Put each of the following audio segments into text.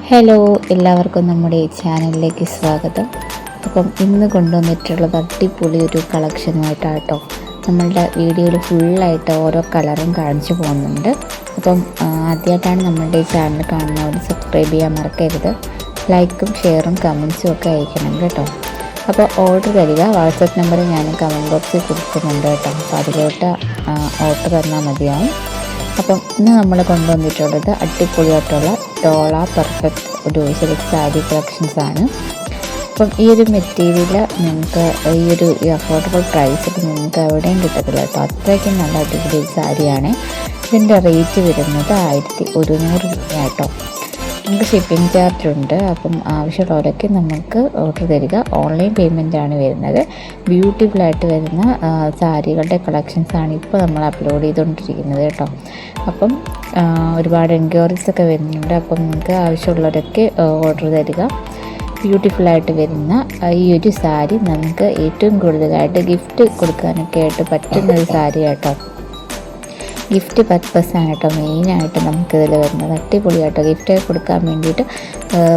Hello, എല്ലാവർക്കും നമ്മുടെ ഈ ചാനലിലേക്ക് സ്വാഗതം. അപ്പം ഇന്ന് കൊണ്ടുവന്നിട്ടുള്ളത് അടിപൊളി ഒരു കളക്ഷനുമായിട്ടാണ് കേട്ടോ. നമ്മളുടെ വീഡിയോയിൽ ഫുള്ളായിട്ട് ഓരോ കളറും കാണിച്ചു പോകുന്നുണ്ട്. അപ്പം ആദ്യമായിട്ടാണ് നമ്മളുടെ ഈ ചാനൽ കാണുന്നവർ സബ്സ്ക്രൈബ് ചെയ്യാൻ മറക്കരുത്. ലൈക്കും ഷെയറും കമൻസും ഒക്കെ അയക്കണം കേട്ടോ. അപ്പോൾ ഓർഡർ തരിക. വാട്സപ്പ് നമ്പർ ഞാൻ കമൻറ്റ് ബോക്സിൽ കൊടുക്കുന്നുണ്ട് കേട്ടോ. അപ്പോൾ അതിലോട്ട് ഓർഡർ തന്നാൽ മതിയാവും. അപ്പം ഇന്ന് നമ്മൾ കൊണ്ടുവന്നിട്ടുള്ളത് അടിപൊളിയായിട്ടുള്ള ഡോള പെർഫെക്റ്റ് ഒരു സിൽക്ക് സാരി കളക്ഷൻസാണ്. അപ്പം ഈ ഒരു മെറ്റീരിയൽ നിങ്ങൾക്ക് ഈ ഒരു അഫോർഡബിൾ പ്രൈസിൽ നിങ്ങൾക്ക് എവിടെയും കിട്ടത്തില്ല കേട്ടോ. അത്രയ്ക്കും നല്ല അടിപൊളി സാരിയാണ്. ഇതിൻ്റെ റേറ്റ് വരുന്നത് 1100 രൂപയാട്ടോ. നമുക്ക് ഷിപ്പിംഗ് ചാർജ് ഉണ്ട്. അപ്പം ആവശ്യമുള്ളവരൊക്കെ നമുക്ക് ഓർഡർ തരിക. ഓൺലൈൻ പേയ്മെൻറ്റാണ് വരുന്നത്. ബ്യൂട്ടിഫുള്ളായിട്ട് വരുന്ന സാരികളുടെ കളക്ഷൻസാണ് ഇപ്പോൾ നമ്മൾ അപ്ലോഡ് ചെയ്തുകൊണ്ടിരിക്കുന്നത് കേട്ടോ. അപ്പം ഒരുപാട് എൻക്വയറീസ് ഒക്കെ വരുന്നുണ്ട്. അപ്പം നിങ്ങൾക്ക് ആവശ്യമുള്ളവരൊക്കെ ഓർഡർ തരിക. ബ്യൂട്ടിഫുള്ളായിട്ട് വരുന്ന ഈ ഒരു സാരി നമുക്ക് ഏറ്റവും കൂടുതലായിട്ട് ഗിഫ്റ്റ് കൊടുക്കാനൊക്കെ ആയിട്ട് പറ്റുന്നൊരു സാരി കേട്ടോ. ഗിഫ്റ്റ് പർപ്പസാണ് കേട്ടോ മെയിനായിട്ട് നമുക്കിതിൽ വരുന്നത്. അടിപൊളിയായിട്ടോ ഗിഫ്റ്റ് കൊടുക്കാൻ വേണ്ടിയിട്ട്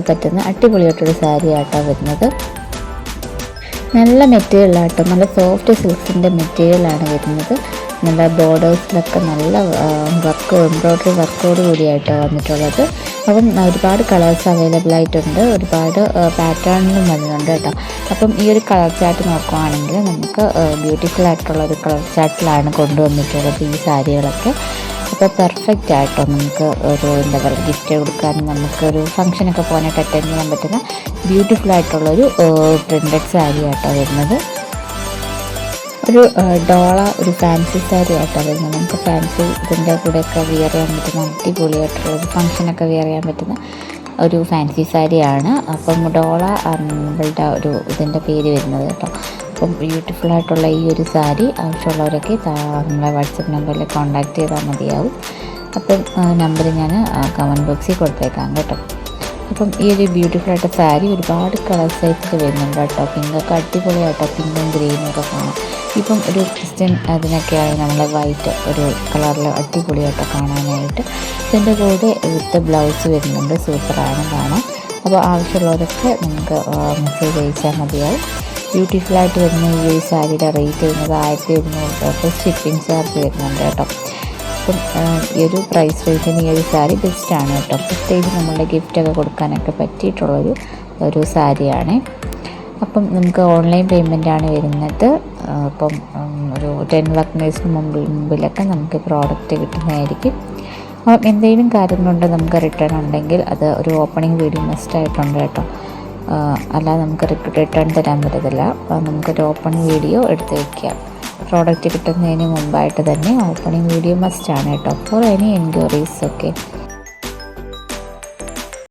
പറ്റുന്ന അടിപൊളിയായിട്ടൊരു സാരി ആട്ടോ വരുന്നത്. നല്ല മെറ്റീരിയലാട്ടോ, നല്ല സോഫ്റ്റ് സിൽക്സിൻ്റെ മെറ്റീരിയലാണ് വരുന്നത്. നല്ല ബോർഡേഴ്സിലൊക്കെ നല്ല എംബ്രോയ്ഡറി വർക്കോട് കൂടിയായിട്ടോ വന്നിട്ടുള്ളത്. അപ്പം ഒരുപാട് കളേഴ്സ് അവൈലബിൾ ആയിട്ടുണ്ട്. ഒരുപാട് പാറ്റേണിലും വരുന്നുണ്ട് കേട്ടോ. അപ്പം ഈ ഒരു കളർ ചാർട്ട് നോക്കുകയാണെങ്കിൽ നമുക്ക് ബ്യൂട്ടിഫുൾ ആയിട്ടുള്ള ഒരു കളർ ചാർട്ടിലാണ് കൊണ്ടുവന്നിട്ടുള്ളത് ഈ സാരികളൊക്കെ. അപ്പോൾ പെർഫെക്റ്റ് ആയിട്ടോ നമുക്ക് ഒരു എന്താ പറയുക ഗിഫ്റ്റ് കൊടുക്കാനും നമുക്കൊരു ഫംഗ്ഷനൊക്കെ പോകാനായിട്ട് അറ്റൻഡ് ചെയ്യാൻ പറ്റുന്ന ബ്യൂട്ടിഫുൾ ആയിട്ടുള്ളൊരു പ്രിൻറ്റഡ് സാരി ആയിട്ടോ വരുന്നത്. ഒരു ഡോള ഒരു ഫാൻസി സാരി ആയിട്ടോ വരുന്നത്. നമുക്ക് ഫാൻസി ഇതിൻ്റെ കൂടെയൊക്കെ വിയർ ചെയ്യാൻ പറ്റുന്ന അടിപൊളിയായിട്ടുള്ള ഒരു ഫംഗ്ഷനൊക്കെ വിയർ ചെയ്യാൻ പറ്റുന്ന ഒരു ഫാൻസി സാരിയാണ്. അപ്പം ഡോള നമ്മളുടെ ഒരു ഇതിൻ്റെ പേര് വരുന്നത് കേട്ടോ. അപ്പം ബ്യൂട്ടിഫുള്ളായിട്ടുള്ള ഈ ഒരു സാരി ആവശ്യമുള്ളവരൊക്കെ നമ്മളെ വാട്സപ്പ് നമ്പറിൽ കോൺടാക്റ്റ് ചെയ്താൽ മതിയാവും. അപ്പം നമ്പർ ഞാൻ കമൻറ്റ് ബോക്സിൽ കൊടുത്തേക്കാം കേട്ടോ. അപ്പം ഈ ഒരു ബ്യൂട്ടിഫുള്ളായിട്ട് സാരി ഒരുപാട് കളർ സൈസിൽ വരുന്നുണ്ട് കേട്ടോ. പിങ്കൊക്കെ അടിപൊളിയായിട്ടോ, പിങ്കും ഗ്രീനും ഒക്കെ കാണാം. ഇപ്പം ഒരു ക്രിസ്ത്യൻ അതിനൊക്കെയാണ് നമ്മൾ വൈറ്റ് ഒരു കളറിൽ അടിപൊളിയായിട്ടോ കാണാനായിട്ട്. ഇതിൻ്റെ കൂടെ വിത്ത് ബ്ലൗസ് വരുന്നുണ്ട്. സൂപ്പറാണ് കാണാൻ. അപ്പോൾ ആവശ്യമുള്ളവരൊക്കെ നമുക്ക് മെസ്സേജ് അയച്ചാൽ മതിയാവും. ബ്യൂട്ടിഫുള്ളായിട്ട് വരുന്ന ഈ ഒരു സാരിയുടെ റേറ്റ് വരുന്നത് 1100 ഷിപ്പിംഗ് ചാർജ് വരുന്നുണ്ട് കേട്ടോ. അപ്പം ഈ ഒരു പ്രൈസ് റേറ്റിന് ഈ ഒരു സാരി ബെസ്റ്റാണ് കേട്ടോ. പ്രത്യേകിച്ച് നമ്മളുടെ ഗിഫ്റ്റൊക്കെ കൊടുക്കാനൊക്കെ പറ്റിയിട്ടുള്ളൊരു സാരിയാണ്. അപ്പം നമുക്ക് ഓൺലൈൻ പേയ്മെൻറ്റാണ് വരുന്നത്. അപ്പം ഒരു 10 വർക്കിംഗ് മുമ്പിലൊക്കെ നമുക്ക് പ്രോഡക്റ്റ് കിട്ടുന്നതായിരിക്കും. അപ്പം എന്തെങ്കിലും കാര്യം കൊണ്ട് നമുക്ക് റിട്ടേൺ ഉണ്ടെങ്കിൽ അത് ഒരു ഓപ്പണിംഗ് വീഡിയോ മസ്റ്റായിട്ടുണ്ട് കേട്ടോ. അല്ലാതെ നമുക്ക് റിട്ടേൺ തരാൻ പറ്റത്തില്ല. നമുക്കൊരു ഓപ്പണിംഗ് വീഡിയോ എടുത്ത് വയ്ക്കാം. പ്രോഡക്റ്റ് കിട്ടുന്നതിന് മുമ്പായിട്ട് തന്നെ ഓപ്പണിംഗ് വീഡിയോ മസ്റ്റാണ് കേട്ടോ. ഫോർ എനി എൻക്വയറീസ് ഒക്കെ